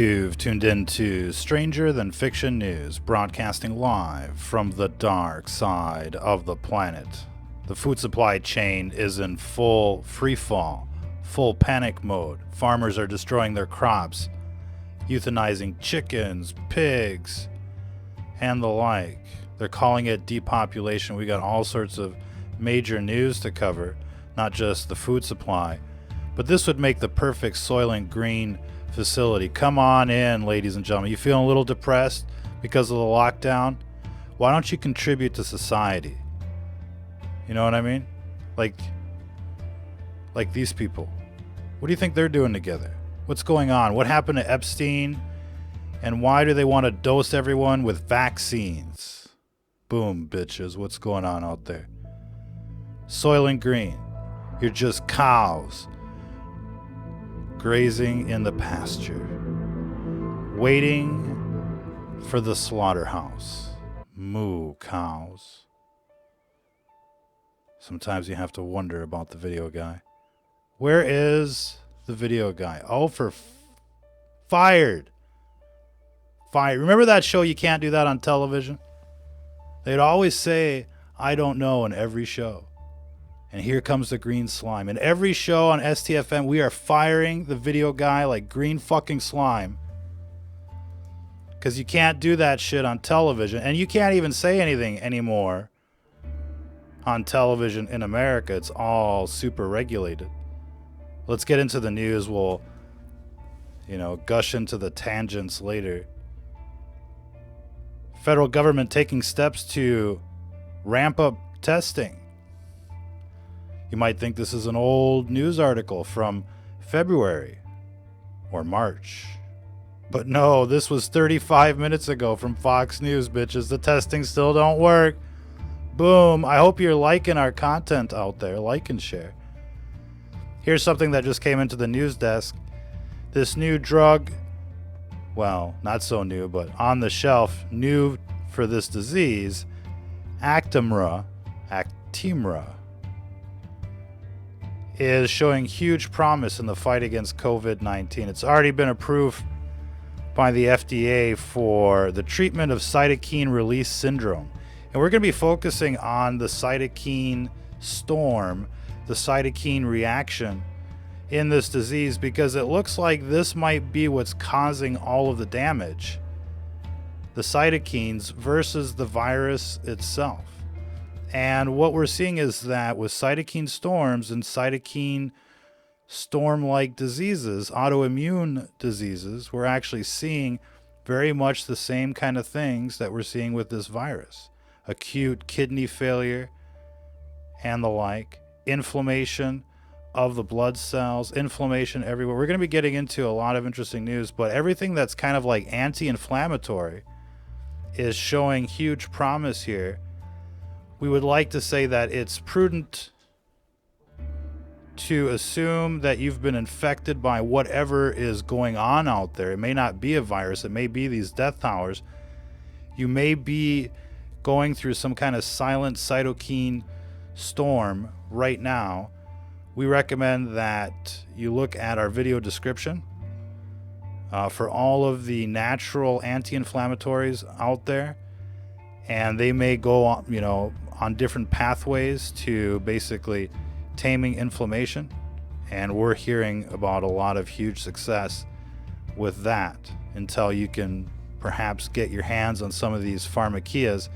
You've tuned into Stranger Than Fiction News, broadcasting live from the dark side of the planet. The food supply chain is in full free fall, full panic mode. Farmers are destroying their crops, euthanizing chickens, pigs, and the like. They're calling it depopulation. We got all sorts of major news to cover, not just the food supply, but this would make the perfect Soylent Green facility. Come on in, ladies and gentlemen. You feeling a little depressed because of the lockdown? Why don't you contribute to society? You know what I mean? Like these people. What do you think they're doing together? What's going on? What happened to Epstein? And why do they want to dose everyone with vaccines? Boom, bitches. What's going on out there? Soylent Green. You're just cows grazing in the pasture, waiting for the slaughterhouse. Moo cows. Sometimes you have to wonder about the video guy. Where is the video guy? Oh, fired. Remember that show, You Can't Do That on Television? They'd always say, I don't know, in every show. And here comes the green slime. In every show on STFM, we are firing the video guy like green fucking slime. Because you can't do that shit on television. And you can't even say anything anymore on television in America. It's all super regulated. Let's get into the news. We'll, gush into the tangents later. Federal government taking steps to ramp up testing. You might think this is an old news article from February or March. But no, this was 35 minutes ago from Fox News, bitches. The testing still don't work. Boom. I hope you're liking our content out there. Like and share. Here's something that just came into the news desk. This new drug, well, not so new, but on the shelf, new for this disease, Actemra, is showing huge promise in the fight against COVID-19. It's already been approved by the FDA for the treatment of cytokine release syndrome. And we're going to be focusing on the cytokine storm, the cytokine reaction in this disease, because it looks like this might be what's causing all of the damage. The cytokines versus the virus itself. And what we're seeing is that with cytokine storms and cytokine storm-like diseases, autoimmune diseases, we're actually seeing very much the same kind of things that we're seeing with this virus. Acute kidney failure and the like, inflammation of the blood cells, inflammation everywhere. We're going to be getting into a lot of interesting news, but everything that's kind of like anti-inflammatory is showing huge promise here. We would like to say that it's prudent to assume that you've been infected by whatever is going on out there. It may not be a virus. It may be these death towers. You may be going through some kind of silent cytokine storm right now. We recommend that you look at our video description for all of the natural anti-inflammatories out there. And they may go on different pathways to basically taming inflammation. And we're hearing about a lot of huge success with that until you can perhaps get your hands on some of these pharmakias.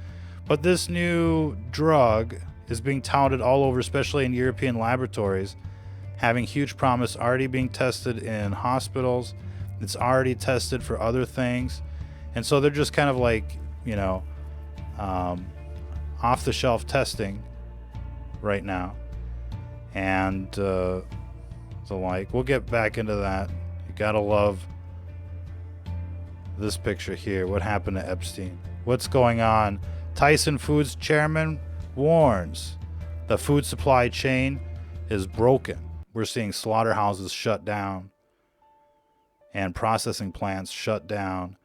But this new drug is being touted all over, especially in European laboratories, having huge promise, already being tested in hospitals. It's already tested for other things. And so they're just kind of like, off-the-shelf testing right now, and the like. We'll get back into that. You gotta love this picture here. What happened to Epstein? What's going on? Tyson Foods chairman warns the food supply chain is broken. We're seeing slaughterhouses shut down and processing plants shut down.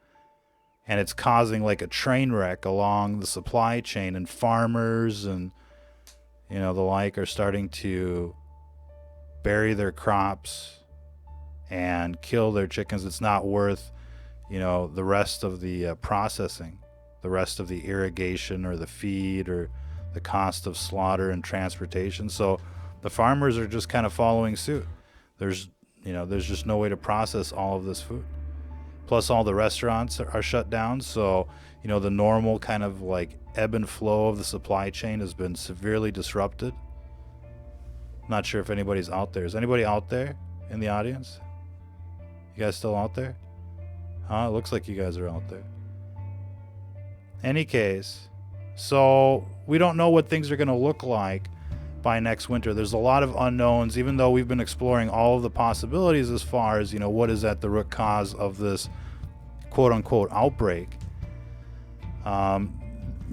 And it's causing like a train wreck along the supply chain, and farmers and, the like are starting to bury their crops and kill their chickens. It's not worth the rest of the processing, the rest of the irrigation or the feed or the cost of slaughter and transportation. So the farmers are just kind of following suit. There's just no way to process all of this food. Plus all the restaurants are shut down. So, the normal kind of like ebb and flow of the supply chain has been severely disrupted. Not sure if anybody's out there. Is anybody out there in the audience? You guys still out there? It looks like you guys are out there. Any case, so we don't know what things are going to look like by next winter. There's a lot of unknowns, even though we've been exploring all of the possibilities as far as, what is at the root cause of this quote unquote outbreak.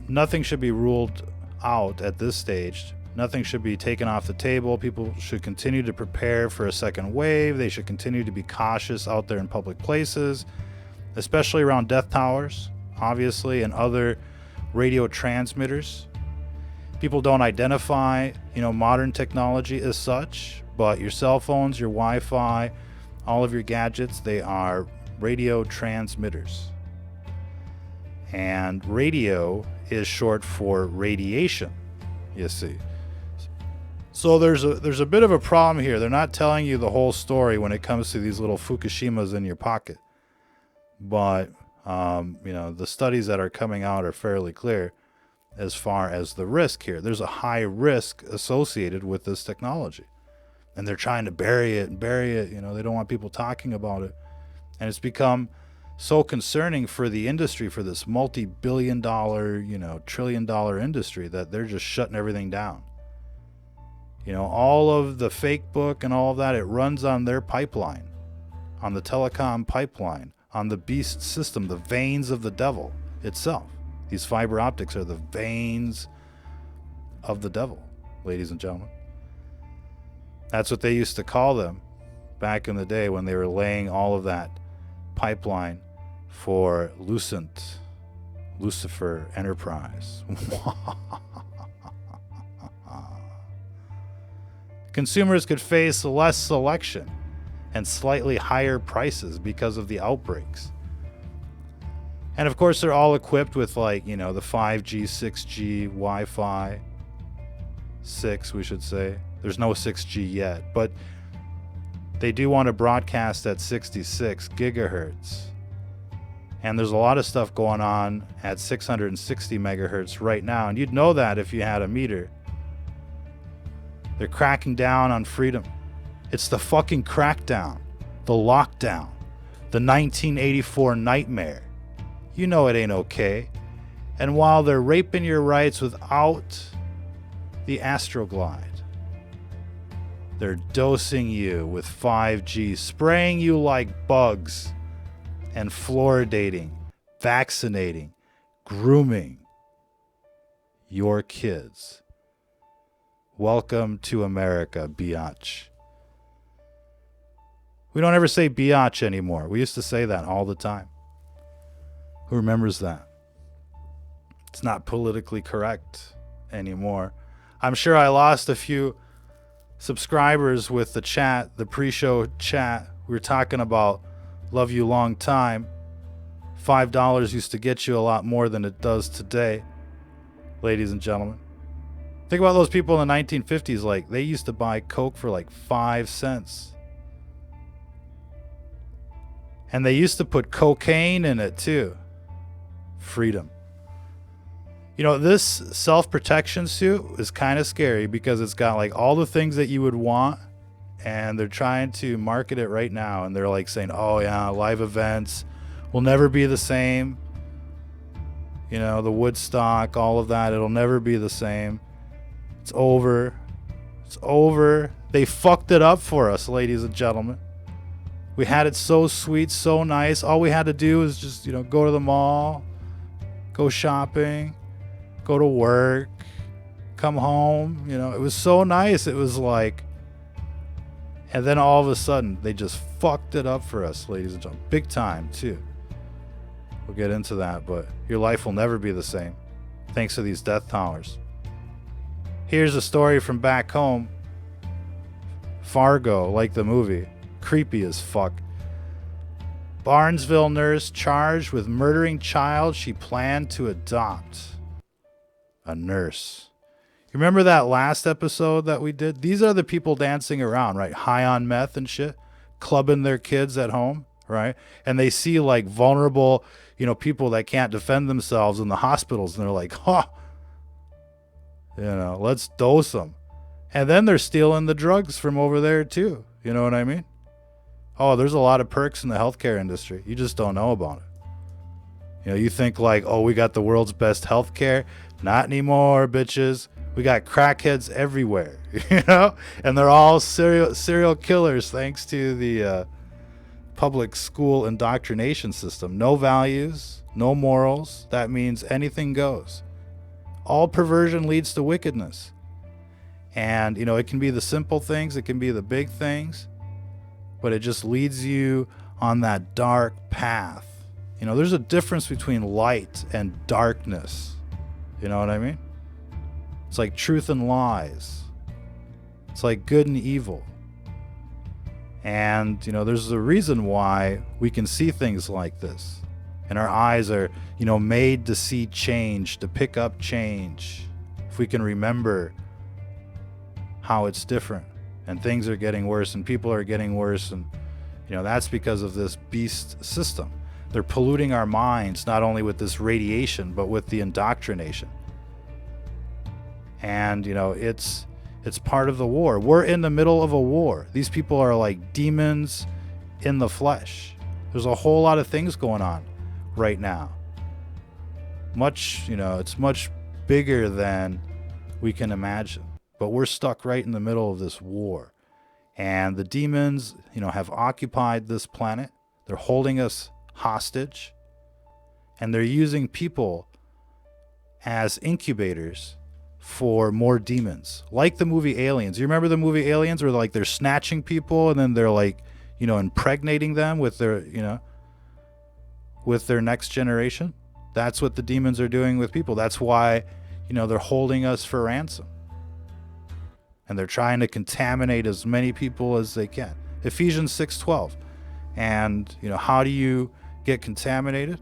Nothing should be ruled out at this stage. Nothing should be taken off the table. People should continue to prepare for a second wave. They should continue to be cautious out there in public places, especially around death towers, obviously, and other radio transmitters. People don't identify, modern technology as such, but your cell phones, your Wi-Fi, all of your gadgets, they are radio transmitters. And radio is short for radiation, you see. So there's a bit of a problem here. They're not telling you the whole story when it comes to these little Fukushimas in your pocket. But, the studies that are coming out are fairly clear as far as the risk here. There's a high risk associated with this technology. And they're trying to bury it. They don't want people talking about it. And it's become so concerning for the industry, for this multi-billion-dollar, trillion-dollar industry, that they're just shutting everything down. All of the fake book and all of that, it runs on their pipeline, on the telecom pipeline, on the beast system, the veins of the devil itself. These fiber optics are the veins of the devil, ladies and gentlemen. That's what they used to call them back in the day when they were laying all of that pipeline for Lucifer Enterprise. Consumers could face less selection and slightly higher prices because of the outbreaks. And of course, they're all equipped with the 5G, 6G, Wi-Fi, 6, we should say. There's no 6G yet, but they do want to broadcast at 66 gigahertz. And there's a lot of stuff going on at 660 megahertz right now. And you'd know that if you had a meter. They're cracking down on freedom. It's the fucking crackdown, the lockdown, the 1984 nightmare. You know it ain't okay. And while they're raping your rights without the Astroglide, they're dosing you with 5G, spraying you like bugs, and fluoridating, vaccinating, grooming your kids. Welcome to America, biatch. We don't ever say biatch anymore. We used to say that all the time. Who remembers that? It's not politically correct anymore. I'm sure I lost a few subscribers with the chat, the pre-show chat. We were talking about love you long time. $5 used to get you a lot more than it does today, ladies and gentlemen. Think about those people in the 1950s, they used to buy Coke for 5 cents. And they used to put cocaine in it too. Freedom. This self-protection suit is kind of scary because it's got all the things that you would want, and they're trying to market it right now, and they're saying, oh yeah, live events will never be the same. The Woodstock, all of that, it'll never be the same. It's over. It's over. They fucked it up for us, ladies and gentlemen. We had it so sweet, so nice. All we had to do was just, go to the mall, go shopping, go to work, come home. It was so nice. It was and then all of a sudden, they just fucked it up for us, ladies and gentlemen. Big time, too. We'll get into that, but your life will never be the same thanks to these death towers. Here's a story from back home. Fargo, like the movie. Creepy as fuck. Barnesville nurse charged with murdering child she planned to adopt. A nurse. You remember that last episode that we did? These are the people dancing around, right? High on meth and shit, clubbing their kids at home, right? And they see like vulnerable, people that can't defend themselves in the hospitals, and they're like, let's dose them. And then they're stealing the drugs from over there too. You know what I mean? Oh, there's a lot of perks in the healthcare industry. You just don't know about it. You think like, oh, we got the world's best healthcare. Not anymore, bitches. We got crackheads everywhere, and they're all serial killers thanks to the public school indoctrination system. No values, no morals. That means anything goes. All perversion leads to wickedness. And, it can be the simple things. It can be the big things. But it just leads you on that dark path. There's a difference between light and darkness. You know what I mean? It's like truth and lies. It's like good and evil. And, there's a reason why we can see things like this. And our eyes are, made to see change, to pick up change. If we can remember how it's different. And things are getting worse, and people are getting worse, and that's because of this beast system. They're polluting our minds not only with this radiation but with the indoctrination. And it's part of the war. We're in the middle of a war. These people are like demons in the flesh. There's a whole lot of things going on right now. It's much bigger than we can imagine. But we're stuck right in the middle of this war. And the demons, have occupied this planet. They're holding us hostage. And they're using people as incubators for more demons. Like the movie Aliens. You remember the movie Aliens where they're snatching people and then they're impregnating them with their, with their next generation? That's what the demons are doing with people. That's why, they're holding us for ransom. And they're trying to contaminate as many people as they can. Ephesians 6:12. And, how do you get contaminated?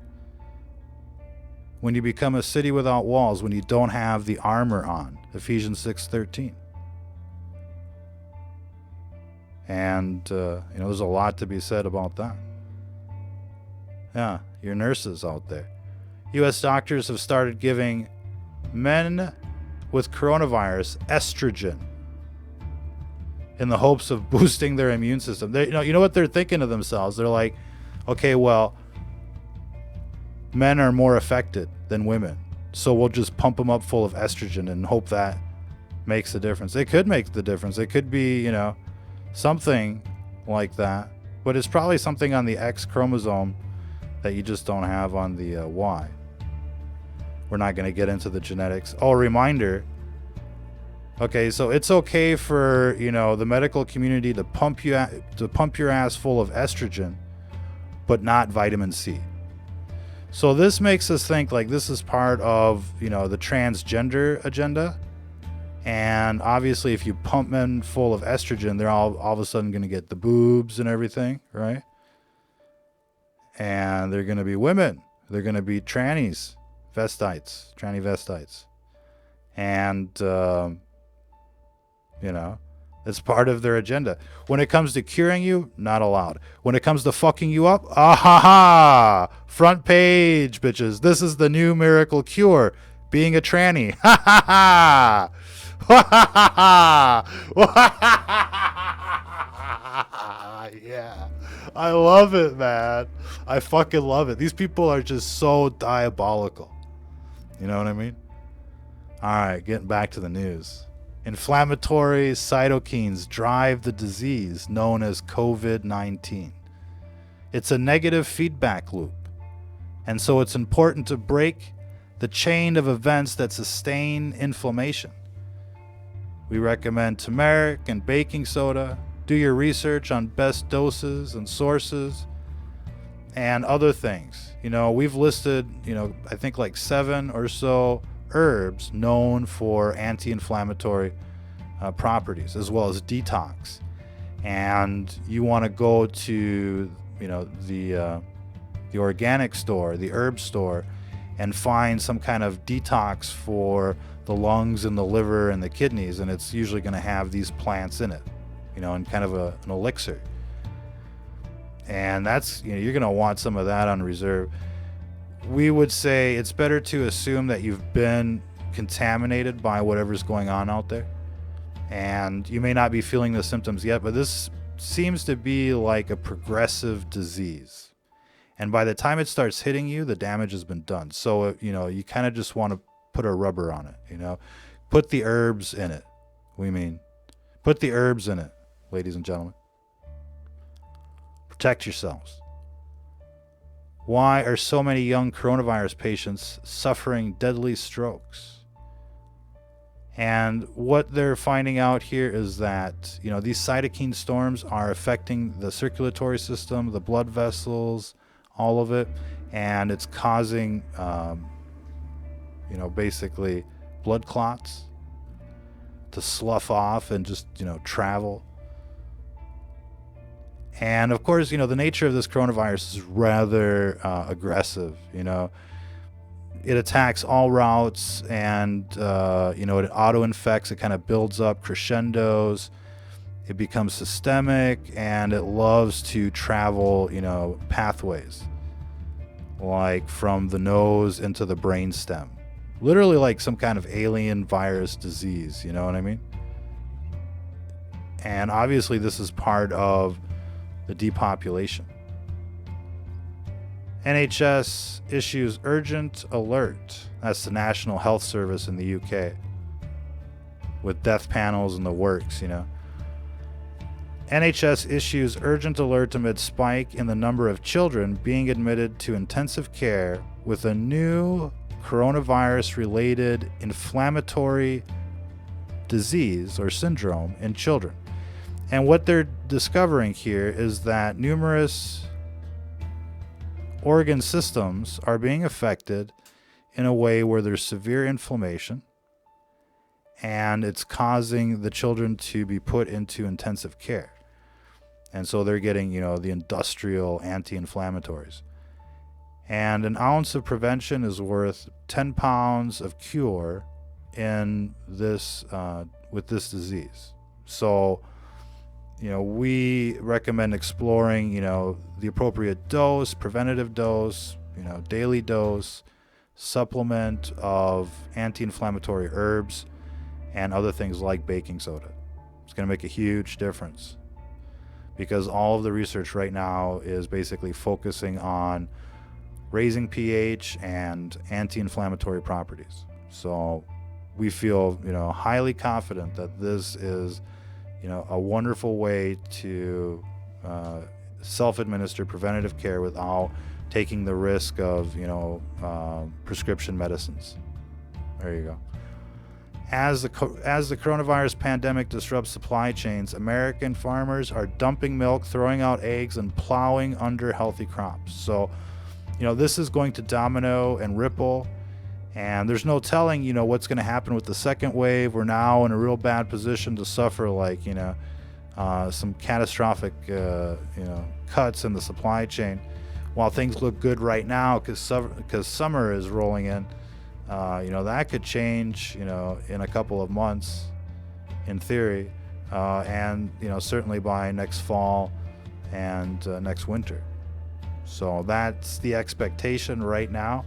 When you become a city without walls, when you don't have the armor on. Ephesians 6:13. And, there's a lot to be said about that. Yeah, your nurses out there. U.S. doctors have started giving men with coronavirus estrogen in the hopes of boosting their immune system. They, you know what they're thinking to themselves? They're like, okay, well, men are more affected than women, so we'll just pump them up full of estrogen and hope that makes a difference. It could make the difference. It could be, something like that. But it's probably something on the X chromosome that you just don't have on the Y. We're not going to get into the genetics. Oh, reminder. Okay, so it's okay for, the medical community to pump your ass full of estrogen, but not vitamin C. So this makes us think like this is part of, the transgender agenda. And obviously if you pump men full of estrogen, they're all of a sudden going to get the boobs and everything, right? And they're going to be women. They're going to be tranny vestites. And, it's part of their agenda. When it comes to curing you, not allowed. When it comes to fucking you up, front page, bitches. This is the new miracle cure. Being a tranny. Ha ha ha. Yeah. I love it, man. I fucking love it. These people are just so diabolical. You know what I mean? All right, getting back to the news. Inflammatory cytokines drive the disease known as COVID-19. It's a negative feedback loop. And so it's important to break the chain of events that sustain inflammation. We recommend turmeric and baking soda. Do your research on best doses and sources and other things. We've listed, I think like 7 or so herbs known for anti-inflammatory properties, as well as detox. And you want to go to, the the organic store, the herb store, and find some kind of detox for the lungs and the liver and the kidneys, and it's usually going to have these plants in it, you know, and kind of an elixir. And that's, you know, you're going to want some of that on reserve. We would say it's better to assume that you've been contaminated by whatever's going on out there, and you may not be feeling the symptoms yet, but this seems to be like a progressive disease, and by the time it starts hitting you, the damage has been done. So, you know, you kind of just want to put a rubber on it, you know, put the herbs in it. Put the herbs in it, ladies and gentlemen. Protect yourselves. Why are so many young coronavirus patients suffering deadly strokes? And what they're finding out here is that, you know, these cytokine storms are affecting the circulatory system, the blood vessels, all of it, and it's causing, you know, basically blood clots to slough off and just, you know, travel. And of course, you know, the nature of this coronavirus is rather aggressive. You know, it attacks all routes, and you know, it auto-infects. It kind of builds up crescendos. It becomes systemic, and it loves to travel, you know, pathways, like from the nose into the brainstem. Literally like some kind of alien virus disease, you know what I mean? And obviously this is part of the depopulation. NHS issues urgent alert. That's the National Health Service in the UK, with death panels and the works, you know. NHS issues urgent alert amid spike in the number of children being admitted to intensive care with a new coronavirus-related inflammatory disease or syndrome in children. And what they're discovering here is that numerous organ systems are being affected in a way where there's severe inflammation, and it's causing the children to be put into intensive care. And so they're getting, you know, the industrial anti-inflammatories. And an ounce of prevention is worth 10 pounds of cure in this with this disease. So, you know, we recommend exploring, you know, the appropriate dose, preventative dose, you know, daily dose, supplement of anti-inflammatory herbs, and other things like baking soda. It's going to make a huge difference, because all of the research right now is basically focusing on raising pH and anti-inflammatory properties. So we feel, you know, highly confident that this is, you know, a wonderful way to self-administer preventative care without taking the risk of, you know, prescription medicines. There you go. As the coronavirus pandemic disrupts supply chains, American farmers are dumping milk, throwing out eggs, and plowing under healthy crops. So, you know, this is going to domino and ripple, and there's no telling, you know, what's going to happen with the second wave. We're now in a real bad position to suffer, like, you know, some catastrophic, you know, cuts in the supply chain, while things look good right now because summer is rolling in. You know, that could change, you know, in a couple of months, in theory, and, you know, certainly by next fall and next winter. So that's the expectation right now.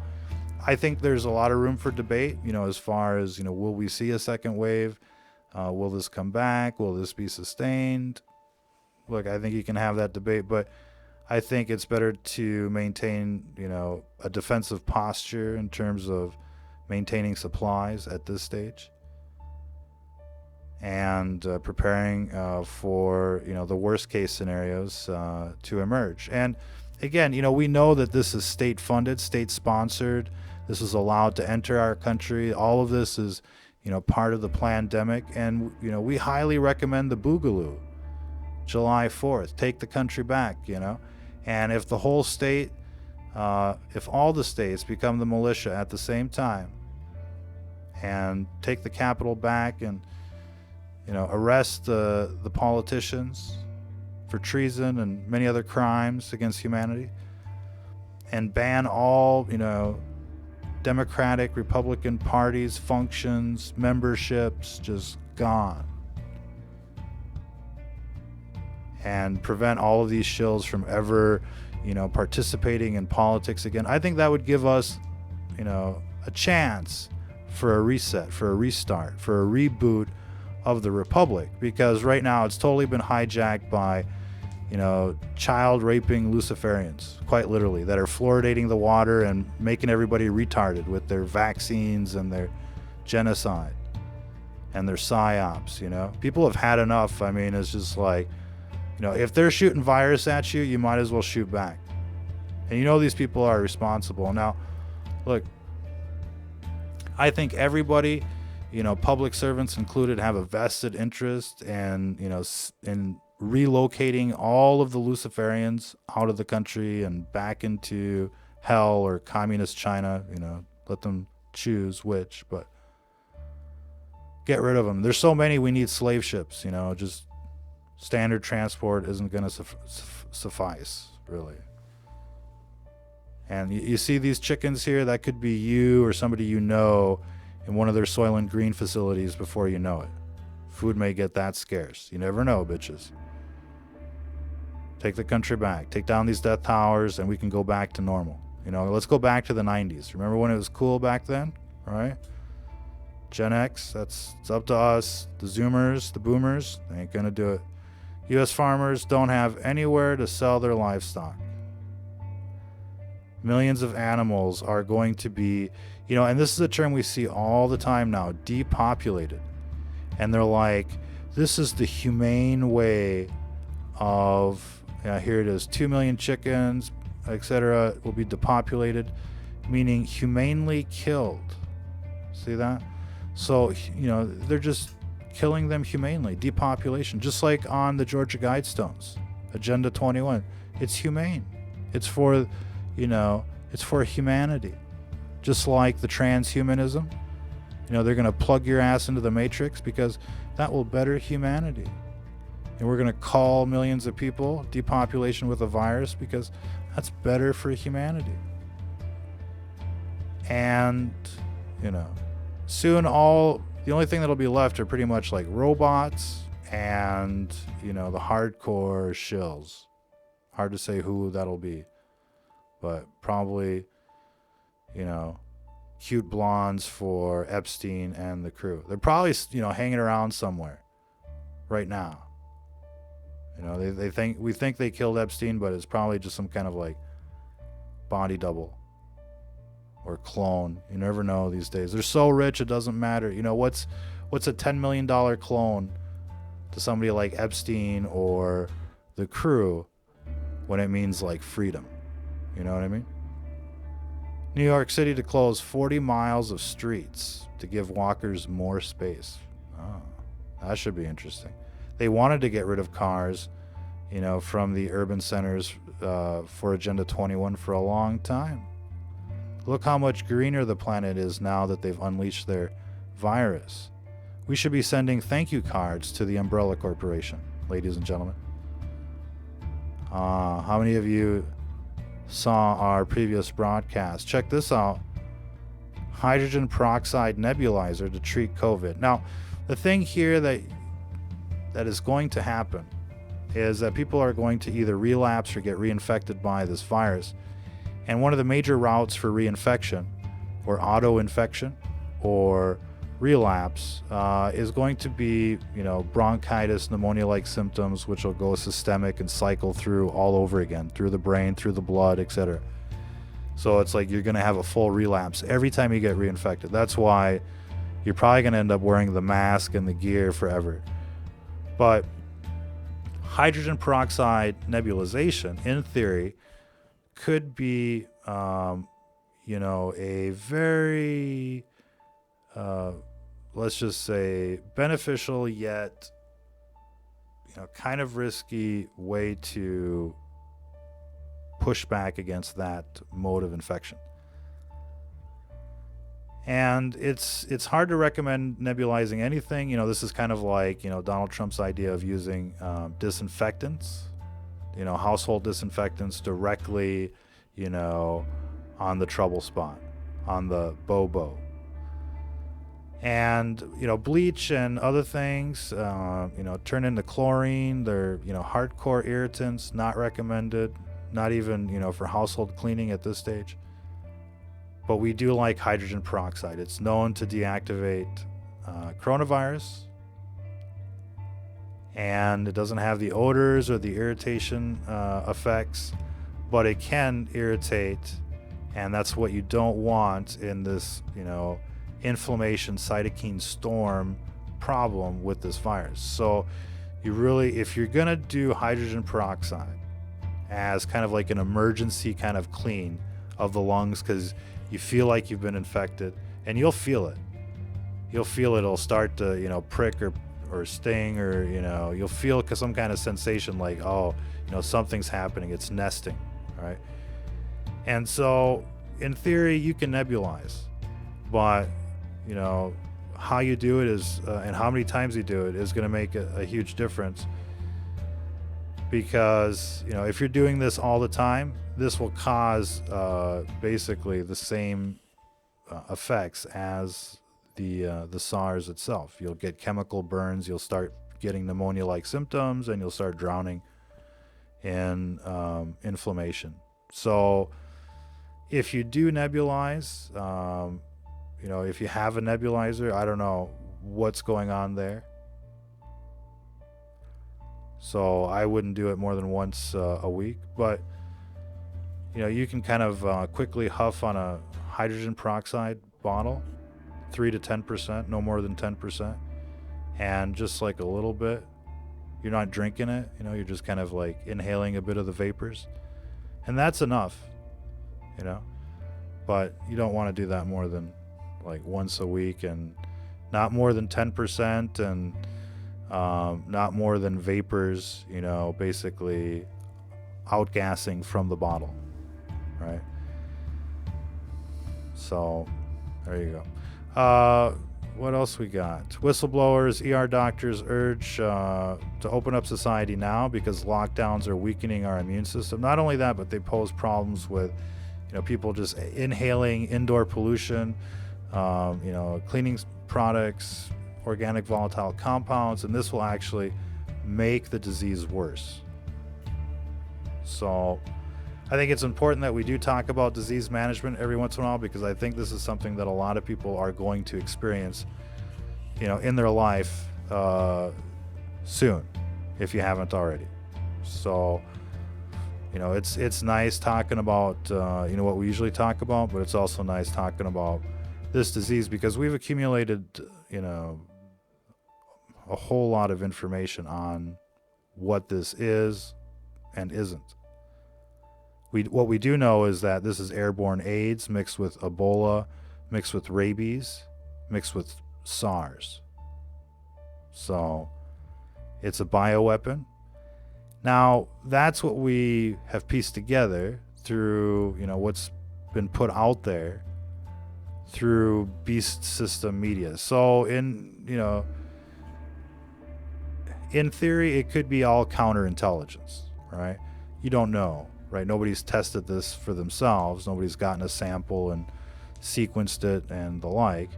I think there's a lot of room for debate, you know, as far as, you know, will we see a second wave? Will this come back? Will this be sustained? Look, I think you can have that debate, but I think it's better to maintain, you know, a defensive posture in terms of maintaining supplies at this stage, and preparing for, you know, the worst case scenarios to emerge. And again, you know, we know that this is state funded, state sponsored. This is allowed to enter our country. All of this is, you know, part of the pandemic. And, you know, we highly recommend the Boogaloo, July 4th, take the country back, you know. And if the whole state, if all the states become the militia at the same time and take the Capitol back and, you know, arrest the politicians for treason and many other crimes against humanity, and ban all, Democratic, Republican parties, functions, memberships, just gone. And prevent all of these shills from ever, participating in politics again. I think that would give us, a chance for a reset, for a restart, for a reboot of the Republic. Because right now it's totally been hijacked by, child raping Luciferians, quite literally, that are fluoridating the water and making everybody retarded with their vaccines and their genocide and their psyops. People have had enough. I mean, it's just like, if they're shooting virus at you, you might as well shoot back. And these people are responsible. Now, look, I think everybody, public servants included, have a vested interest in, in relocating all of the Luciferians out of the country and back into hell or communist China. Let them choose which, but get rid of them. There's so many, we need slave ships. Just standard transport isn't going to suffice, really. And you see these chickens here, that could be you or somebody in one of their Soylent Green facilities before you know it. Food may get that scarce. You never know, bitches. Take the country back. Take down these death towers and we can go back to normal. Let's go back to the 90s. Remember when it was cool back then? Right? Gen X, it's up to us. The Zoomers, the Boomers, they ain't gonna do it. U.S. farmers don't have anywhere to sell their livestock. Millions of animals are going to be, and this is a term we see all the time now, depopulated. And they're like, this is the humane way of, here it is, 2 million chickens, etc., will be depopulated, meaning humanely killed. See that? So, they're just killing them humanely, depopulation, just like on the Georgia Guidestones, Agenda 21. It's humane. It's for, it's for humanity. Just like the transhumanism, they're going to plug your ass into the matrix because that will better humanity. And we're going to call millions of people depopulation with a virus because that's better for humanity. And, soon the only thing that'll be left are pretty much like robots and, the hardcore shills. Hard to say who that'll be, but probably, cute blondes for Epstein and the crew. They're probably, hanging around somewhere right now. We think they killed Epstein, but it's probably just some kind of like body double or clone. You never know these days. They're so rich, it doesn't matter. What's a $10 million clone to somebody like Epstein or the crew when it means like freedom? You know what I mean? New York City to close 40 miles of streets to give walkers more space. Oh, that should be interesting. They wanted to get rid of cars, from the urban centers for Agenda 21 for a long time. Look how much greener the planet is now that they've unleashed their virus. We should be sending thank you cards to the Umbrella Corporation, ladies and gentlemen. How many of you saw our previous broadcast? Check this out. Hydrogen peroxide nebulizer to treat COVID. Now, the thing here that is going to happen is that people are going to either relapse or get reinfected by this virus. And one of the major routes for reinfection or auto-infection or relapse is going to be, bronchitis, pneumonia-like symptoms, which will go systemic and cycle through all over again, through the brain, through the blood, etc. So it's like you're going to have a full relapse every time you get reinfected. That's why you're probably going to end up wearing the mask and the gear forever. But hydrogen peroxide nebulization, in theory, could be, a very, let's just say, beneficial yet, kind of risky way to push back against that mode of infection. And it's hard to recommend nebulizing anything. This is kind of like, Donald Trump's idea of using disinfectants, household disinfectants directly, you know, on the trouble spot, on the bobo. And, you know, bleach and other things, you know, turn into chlorine. They're, you know, hardcore irritants, not recommended, not even, you know, for household cleaning at this stage. But we do like hydrogen peroxide. It's known to deactivate coronavirus, and it doesn't have the odors or the irritation effects, but it can irritate, and that's what you don't want in this, you know, inflammation cytokine storm problem with this virus. So you really, if you're gonna do hydrogen peroxide as kind of like an emergency kind of clean of the lungs, because you feel like you've been infected, and you'll feel it, it'll start to, you know, prick or sting, or, you know, you'll feel some kind of sensation like, oh, you know, something's happening, it's nesting, right? And so in theory you can nebulize, but, you know, how you do it is, and how many times you do it is going to make a huge difference. Because, you know, if you're doing this all the time, this will cause basically the same effects as the SARS itself. You'll get chemical burns, you'll start getting pneumonia-like symptoms, and you'll start drowning in inflammation. So if you do nebulize, you know, if you have a nebulizer, I don't know what's going on there. So I wouldn't do it more than once a week. But, you know, you can kind of quickly huff on a hydrogen peroxide bottle, 3 to 10%, no more than 10%. And just like a little bit, you're not drinking it, you know, you're just kind of like inhaling a bit of the vapors. And that's enough, you know. But you don't want to do that more than like once a week, and not more than 10%, and not more than vapors, you know, basically outgassing from the bottle, right? So there you go. What else we got? Whistleblowers, ER doctors urge to open up society now because lockdowns are weakening our immune system. Not only that, but they pose problems with, you know, people just inhaling indoor pollution, you know, cleaning products, organic volatile compounds, and this will actually make the disease worse. So I think it's important that we do talk about disease management every once in a while, because I think this is something that a lot of people are going to experience, you know, in their life soon, if you haven't already. So, you know, it's nice talking about, you know, what we usually talk about, but it's also nice talking about this disease, because we've accumulated, you know, a whole lot of information on what this is and isn't. What we do know is that this is airborne AIDS mixed with Ebola, mixed with rabies, mixed with SARS. So it's a bioweapon. Now, that's what we have pieced together through, you know, what's been put out there through beast system media. So in, you know, in theory, it could be all counterintelligence, right? You don't know, right? Nobody's tested this for themselves. Nobody's gotten a sample and sequenced it and the like.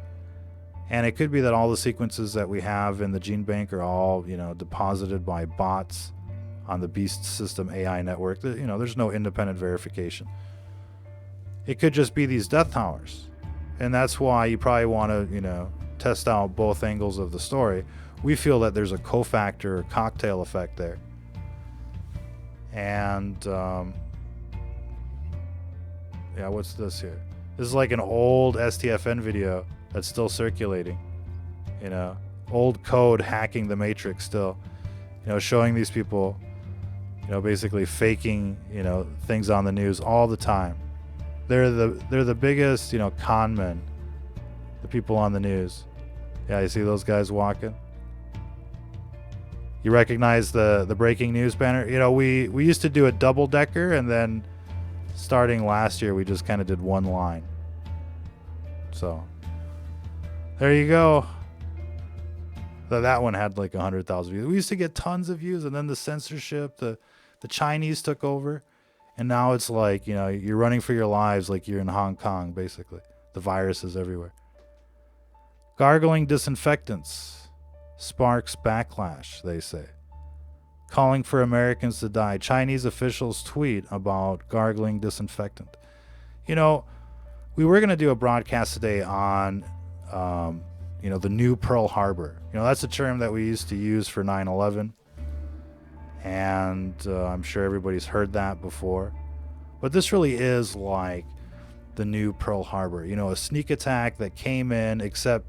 And it could be that all the sequences that we have in the gene bank are all, you know, deposited by bots on the beast system AI network. You know, there's no independent verification. It could just be these death towers. And that's why you probably want to, you know, test out both angles of the story. We feel that there's a cofactor or cocktail effect there. And, yeah, what's this here? This is like an old STFN video that's still circulating. You know, old code hacking the matrix still. You know, showing these people, you know, basically faking, you know, things on the news all the time. They're the biggest, you know, con men, the people on the news. Yeah, you see those guys walking? You recognize the breaking news banner? You know, we used to do a double decker, and then starting last year we just kind of did one line. So there you go. That one had like 100,000 views. We used to get tons of views, and then the censorship, the Chinese took over, And now it's like, you know, you're running for your lives like you're in Hong Kong, basically. The virus is everywhere. Gargling disinfectants sparks backlash, they say. Calling for Americans to die. Chinese officials tweet about gargling disinfectant. You know, we were going to do a broadcast today on, you know, the new Pearl Harbor. You know, that's a term that we used to use for 9/11. And I'm sure everybody's heard that before. But this really is like the new Pearl Harbor. You know, a sneak attack that came in, except,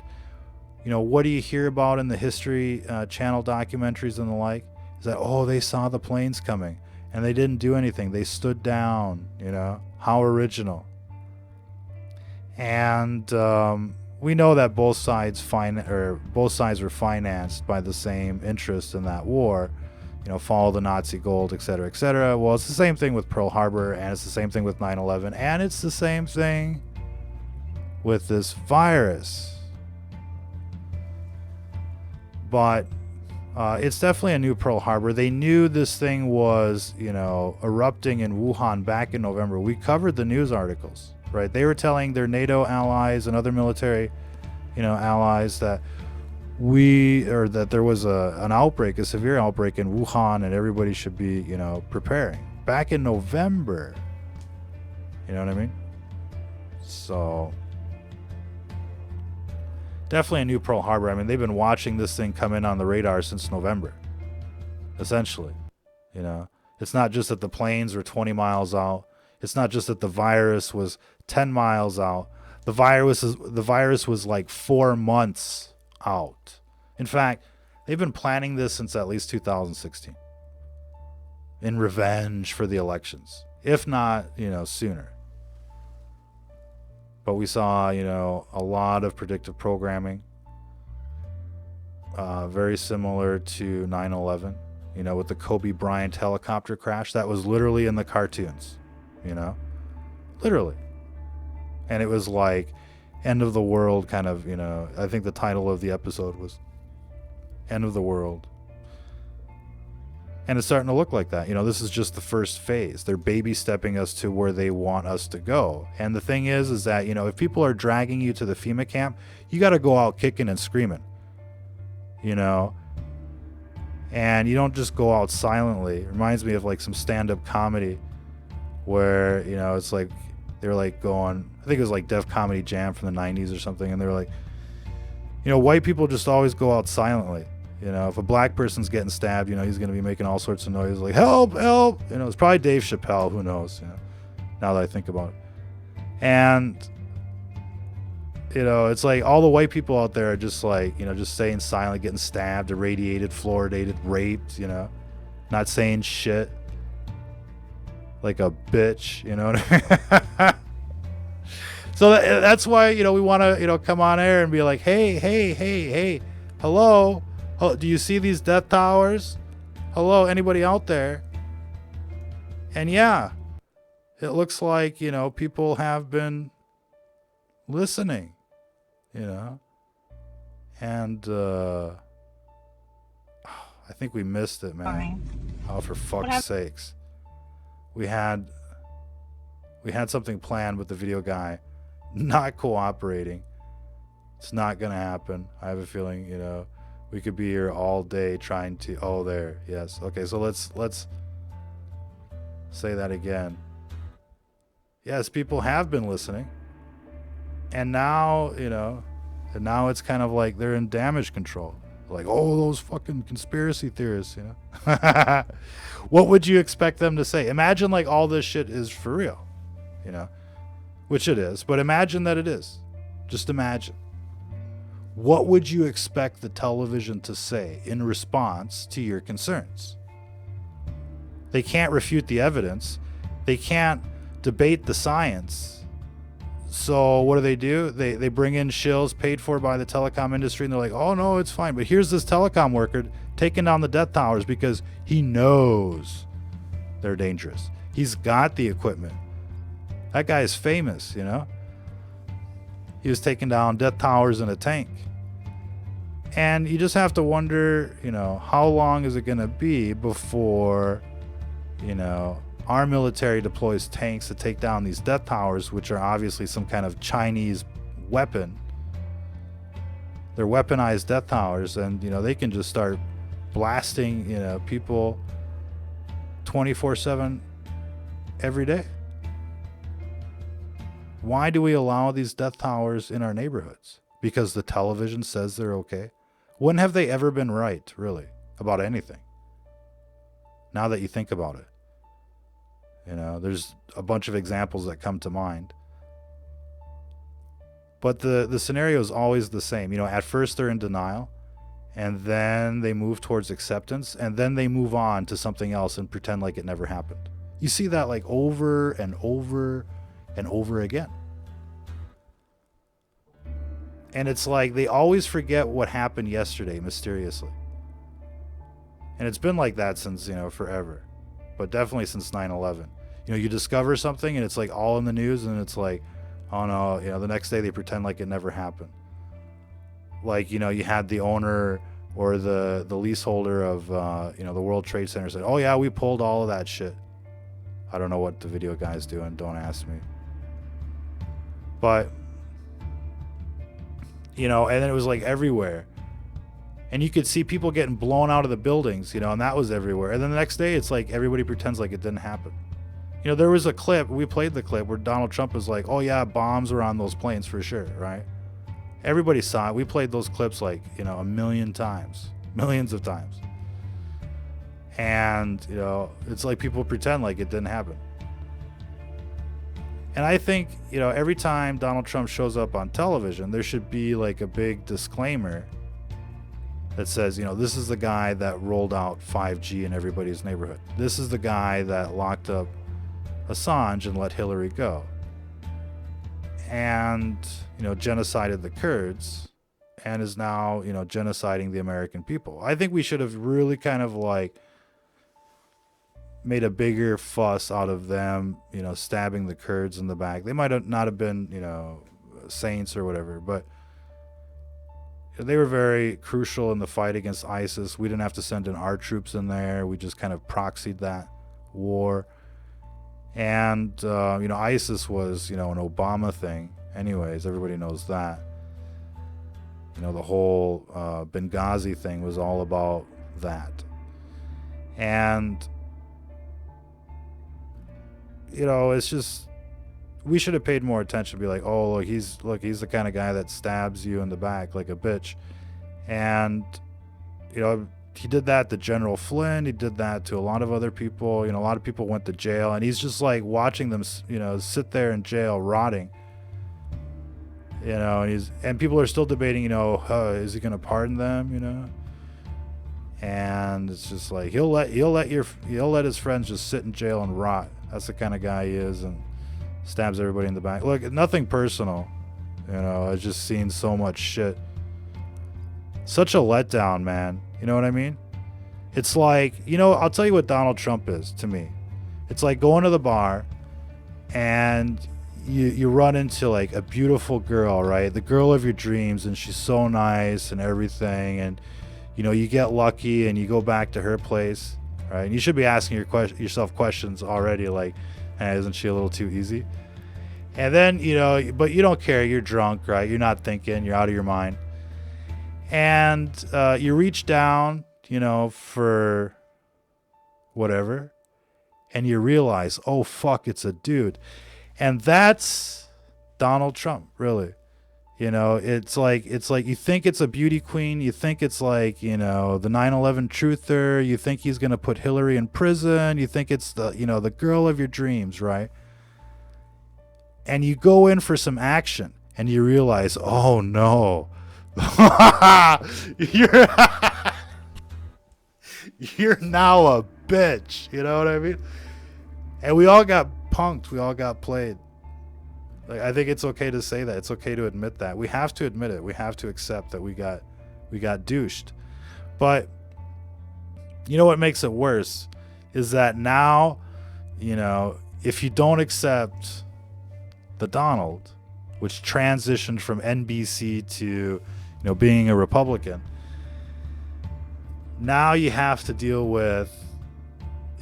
you know, what do you hear about in the History Channel documentaries and the like? Is that, oh, they saw the planes coming and they didn't do anything. They stood down, you know. How original. And we know that both sides were financed by the same interest in that war. You know, follow the Nazi gold, etc., etc. Well, it's the same thing with Pearl Harbor, and it's the same thing with 9/11, and it's the same thing with this virus. But it's definitely a new Pearl Harbor. They knew this thing was, you know, erupting in Wuhan back in November. We covered the news articles, right? They were telling their NATO allies and other military, you know, allies that that there was an outbreak, a severe outbreak in Wuhan, and everybody should be, you know, preparing. Back in November. You know what I mean? So definitely a new Pearl Harbor. I mean, they've been watching this thing come in on the radar since November, essentially. You know, it's not just that the planes were 20 miles out. It's not just that the virus was 10 miles out. The virus was like 4 months out. In fact, they've been planning this since at least 2016 in revenge for the elections, if not, you know, sooner. But we saw, you know, a lot of predictive programming, very similar to 9/11, you know, with the Kobe Bryant helicopter crash. That was literally in the cartoons, you know, literally. And it was like end of the world kind of, you know, I think the title of the episode was End of the World. And it's starting to look like that. You know, this is just the first phase. They're baby stepping us to where they want us to go. And the thing is that, you know, if people are dragging you to the FEMA camp, you got to go out kicking and screaming, you know, and you don't just go out silently. It reminds me of like some stand-up comedy where, you know, it's like, they're like going, I think it was like Def Comedy Jam from the 90s or something. And they were like, you know, white people just always go out silently. You know, if a black person's getting stabbed, you know, he's going to be making all sorts of noise like, help, help. You know, it's probably Dave Chappelle. Who knows? You know, now that I think about it. And, you know, it's like all the white people out there are just like, you know, just staying silent, getting stabbed, irradiated, fluoridated, raped, you know, not saying shit. Like a bitch, you know what I mean? So that's why, you know, we want to, you know, come on air and be like, hey, hello, oh, do you see these death towers? Hello, anybody out there? And yeah, it looks like, you know, people have been listening, you know, and I think we missed it, man. Oh, for fuck's sakes. We had something planned with the video guy not cooperating. It's not gonna happen. I have a feeling, you know, we could be here all day trying to, oh, there, yes. Okay, so let's say that again. Yes, people have been listening, and now, you know, and now it's kind of like they're in damage control. Like, oh, those fucking conspiracy theorists, you know. What would you expect them to say? Imagine like all this shit is for real, you know, which it is, but imagine that it is. Just imagine. What would you expect the television to say in response to your concerns? They can't refute the evidence. They can't debate the science. So what do? They bring in shills paid for by the telecom industry, and they're like, oh, no, it's fine. But here's this telecom worker taking down the death towers because he knows they're dangerous. He's got the equipment. That guy is famous, you know. He was taking down death towers in a tank. And you just have to wonder, you know, how long is it going to be before, you know, Our military deploys tanks to take down these death towers, which are obviously some kind of Chinese weapon. They're weaponized death towers, and, you know, they can just start blasting, you know, people 24/7 every day. Why do we allow these death towers in our neighborhoods? Because the television says they're okay? When have they ever been right, really, about anything? Now that you think about it. You know, there's a bunch of examples that come to mind. But the scenario is always the same. You know, at first they're in denial, and then they move towards acceptance, and then they move on to something else and pretend like it never happened. You see that like over and over and over again. And it's like they always forget what happened yesterday mysteriously. And it's been like that since, you know, forever. But definitely since 9/11. You know, you discover something and it's like all in the news, and it's like, oh no, you know, the next day they pretend like it never happened. Like, you know, you had the owner or the leaseholder of, you know, the World Trade Center said, oh yeah, we pulled all of that shit. I don't know what the video guy's doing. Don't ask me. But, you know, and then it was like everywhere. And you could see people getting blown out of the buildings, you know, and that was everywhere. And then the next day, it's like everybody pretends like it didn't happen. You know, there was a clip, we played the clip where Donald Trump was like, oh yeah, bombs were on those planes for sure, right? Everybody saw it. We played those clips like, you know, a million times, millions of times. And, you know, it's like people pretend like it didn't happen. And I think, you know, every time Donald Trump shows up on television, there should be like a big disclaimer that says, you know, this is the guy that rolled out 5G in everybody's neighborhood. This is the guy that locked up Assange and let Hillary go. And, you know, genocided the Kurds and is now, you know, genociding the American people. I think we should have really kind of like made a bigger fuss out of them, you know, stabbing the Kurds in the back. They might have not have been, you know, saints or whatever, but they were very crucial in the fight against ISIS. We didn't have to send in our troops in there. We just kind of proxied that war. And, you know, ISIS was, you know, an Obama thing. Anyways, everybody knows that. You know, the whole Benghazi thing was all about that. And, you know, it's just, we should have paid more attention. Be like, oh, look, he's the kind of guy that stabs you in the back like a bitch. And, you know, he did that to General Flynn. He did that to a lot of other people. You know, a lot of people went to jail, and he's just like watching them, you know, sit there in jail rotting. You know, and people are still debating, you know, is he going to pardon them, you know? And it's just like he'll let his friends just sit in jail and rot. That's the kind of guy he is, and stabs everybody in the back. Look, nothing personal. You know, I've just seen so much shit. Such a letdown, man. You know what I mean? It's like, you know, I'll tell you what Donald Trump is to me. It's like going to the bar and you run into like a beautiful girl, right? The girl of your dreams, and she's so nice and everything, and you know, you get lucky and you go back to her place, right? And you should be asking yourself questions already, like, hey, isn't she a little too easy? And then, you know, but you don't care. You're drunk, right? You're not thinking. You're out of your mind. And you reach down, you know, for whatever, and you realize, oh, fuck, it's a dude. And that's Donald Trump, really. You know, it's like you think it's a beauty queen. You think it's like, you know, the 9/11 truther. You think he's going to put Hillary in prison. You think it's the, you know, the girl of your dreams, right? And you go in for some action and you realize, oh no, you're now a bitch. You know what I mean? And we all got punked. We all got played. Like, I think it's okay to say that. It's okay to admit that. We have to admit it. We have to accept that we got douched. But you know what makes it worse is that now, you know, if you don't accept the Donald, which transitioned from NBC to, you know, being a Republican, now you have to deal with,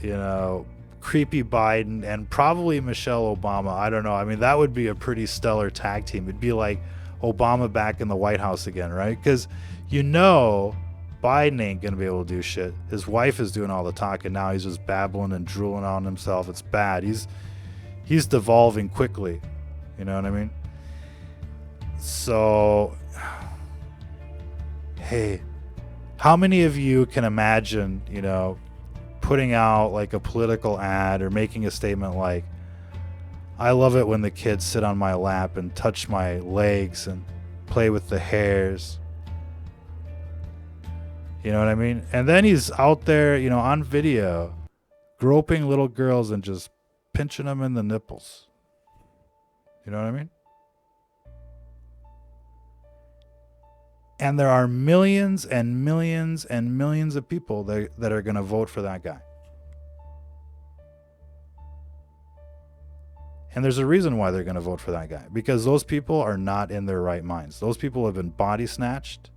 you know, creepy Biden and probably Michelle Obama. I don't know. I mean, that would be a pretty stellar tag team. It'd be like Obama back in the White House again, right? Because you know Biden ain't going to be able to do shit. His wife is doing all the talking now. He's just babbling and drooling on himself. It's bad. He's devolving quickly. You know what I mean? So, hey, how many of you can imagine, you know, putting out like a political ad or making a statement like, I love it when the kids sit on my lap and touch my legs and play with the hairs. You know what I mean? And then he's out there, you know, on video, groping little girls and just pinching them in the nipples. You know what I mean? And there are millions and millions and millions of people that are going to vote for that guy. And there's a reason why they're going to vote for that guy. Because those people are not in their right minds. Those people have been body snatched.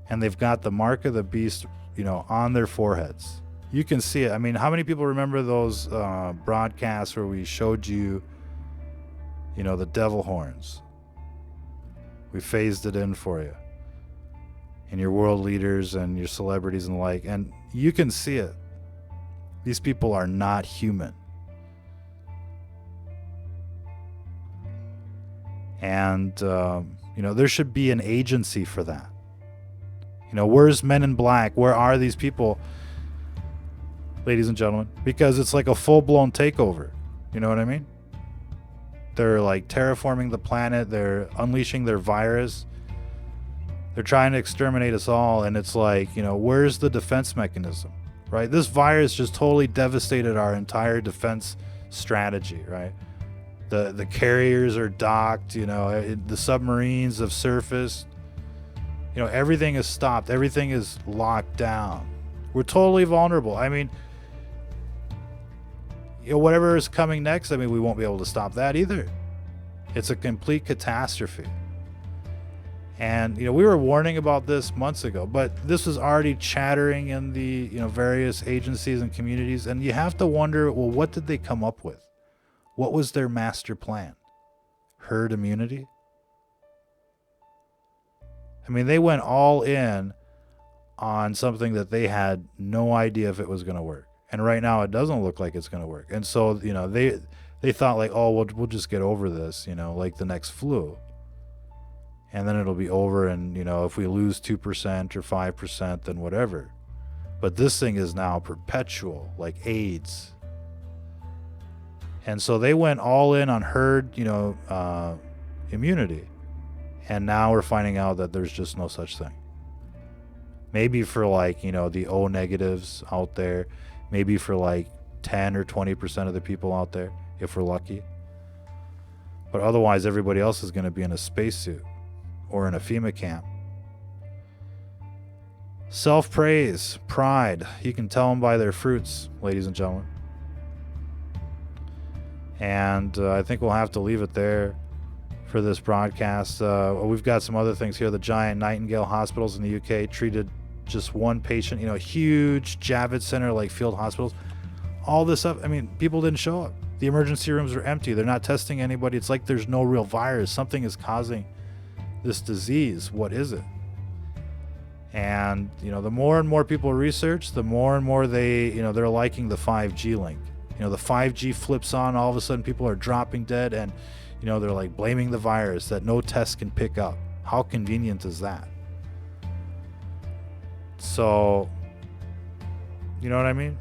And they've got the mark of the beast, you know, on their foreheads. You can see it. I mean, how many people remember those broadcasts where we showed you, you know, the devil horns? We phased it in for you. And your world leaders and your celebrities and the like. And you can see it. These people are not human. And, you know, there should be an agency for that. You know, where's Men in Black? Where are these people, ladies and gentlemen? Because it's like a full-blown takeover. You know what I mean? They're like terraforming the planet. They're unleashing their virus. They're trying to exterminate us all. And it's like, you know, where's the defense mechanism, right? This virus just totally devastated our entire defense strategy, right? The carriers are docked, you know, the submarines have surfaced. You know, everything is stopped. Everything is locked down. We're totally vulnerable. I mean, you know, whatever is coming next, I mean, we won't be able to stop that either. It's a complete catastrophe. And, you know, we were warning about this months ago, but this was already chattering in the, you know, various agencies and communities. And you have to wonder, well, what did they come up with? What was their master plan? Herd immunity? I mean, they went all in on something that they had no idea if it was going to work. And right now it doesn't look like it's going to work. And so, you know, they thought like, oh, we'll just get over this, you know, like the next flu. And then it'll be over. And, you know, if we lose 2% or 5%, then whatever. But this thing is now perpetual, like AIDS. And so they went all in on herd, you know, immunity. And now we're finding out that there's just no such thing. Maybe for like, you know, the O negatives out there. Maybe for like 10 or 20% of the people out there, if we're lucky. But otherwise, everybody else is going to be in a spacesuit or in a FEMA camp. Self-praise, pride. You can tell them by their fruits, ladies and gentlemen. And I think we'll have to leave it there for this broadcast. We've got some other things here. The giant Nightingale hospitals in the UK treated just one patient, you know, huge Javits Center like field hospitals. All this stuff, I mean, people didn't show up. The emergency rooms are empty. They're not testing anybody. It's like there's no real virus. Something is causing this disease. What is it? And, you know, the more and more people research, the more and more they, you know, they're liking the 5G link. You know, the 5G flips on, all of a sudden people are dropping dead, and, you know, they're like blaming the virus that no test can pick up. How convenient is that? So, you know what I mean?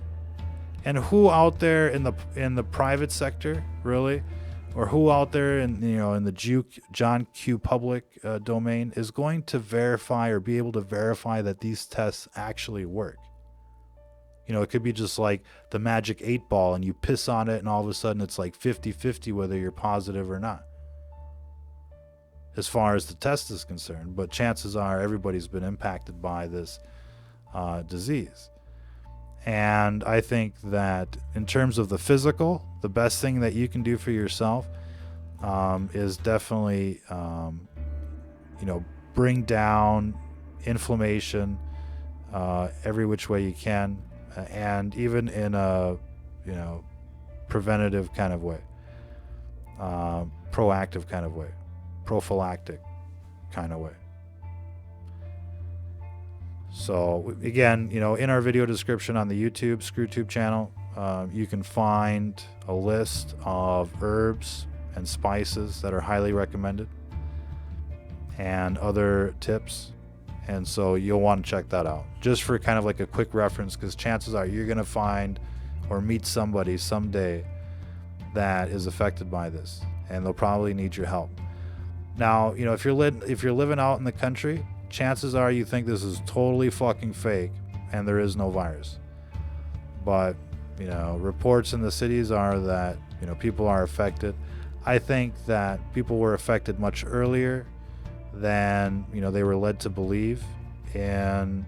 And who out there in the private sector, really, or who out there in, you know, in the John Q. public domain is going to verify or be able to verify that these tests actually work? You know, it could be just like the magic 8-ball and you piss on it and all of a sudden it's like 50-50 whether you're positive or not, as far as the test is concerned. But chances are everybody's been impacted by this disease. And I think that in terms of the physical, the best thing that you can do for yourself is definitely, you know, bring down inflammation every which way you can. And even in a preventative kind of way, proactive kind of way, prophylactic kind of way. So again, in our video description on the YouTube ScrewTube channel, you can find a list of herbs and spices that are highly recommended and other tips. And so you'll want to check that out just for kind of like a quick reference, because chances are you're going to find or meet somebody someday that is affected by this, and they'll probably need your help. Now, if you're living out in the country, chances are you think this is totally fucking fake and there is no virus. But, reports in the cities are that, people are affected. I think that people were affected much earlier than, they were led to believe in,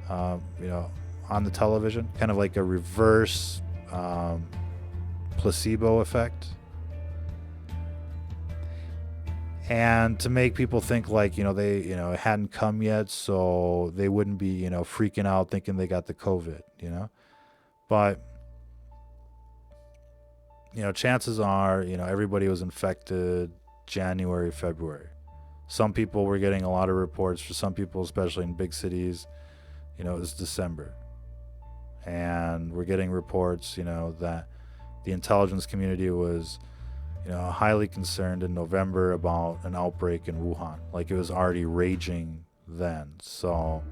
on the television, kind of like a reverse placebo effect. And to make people think like, they, it hadn't come yet, so they wouldn't be, freaking out thinking they got the COVID, But, chances are, everybody was infected January, February. Some people were getting a lot of reports. For some people, especially in big cities, it was December. And we're getting reports, that the intelligence community was, highly concerned in November about an outbreak in Wuhan. Like it was already raging then. So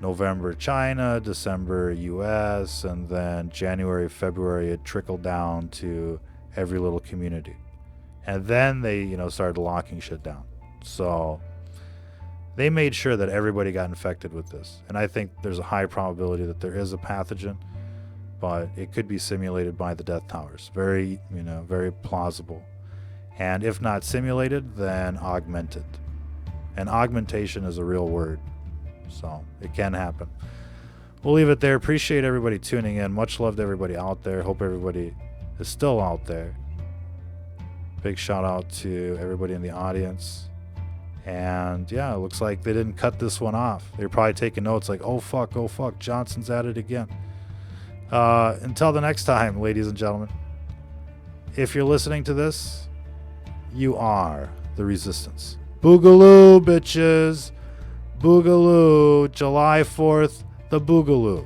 November, China, December, US, and then January, February, it trickled down to every little community. And then they, started locking shit down. So they made sure that everybody got infected with this. And I think there's a high probability that there is a pathogen, but it could be simulated by the death towers. Very, very plausible. And if not simulated, then augmented. And augmentation is a real word. So it can happen. We'll leave it there. Appreciate everybody tuning in. Much love to everybody out there. Hope everybody is still out there. Big shout out to everybody in the audience. And yeah, it looks like they didn't cut this one off. They were probably taking notes like, oh fuck, Johnson's at it again. Until the next time, ladies and gentlemen, if you're listening to this, you are the resistance. Boogaloo, bitches. Boogaloo. July 4th, the Boogaloo.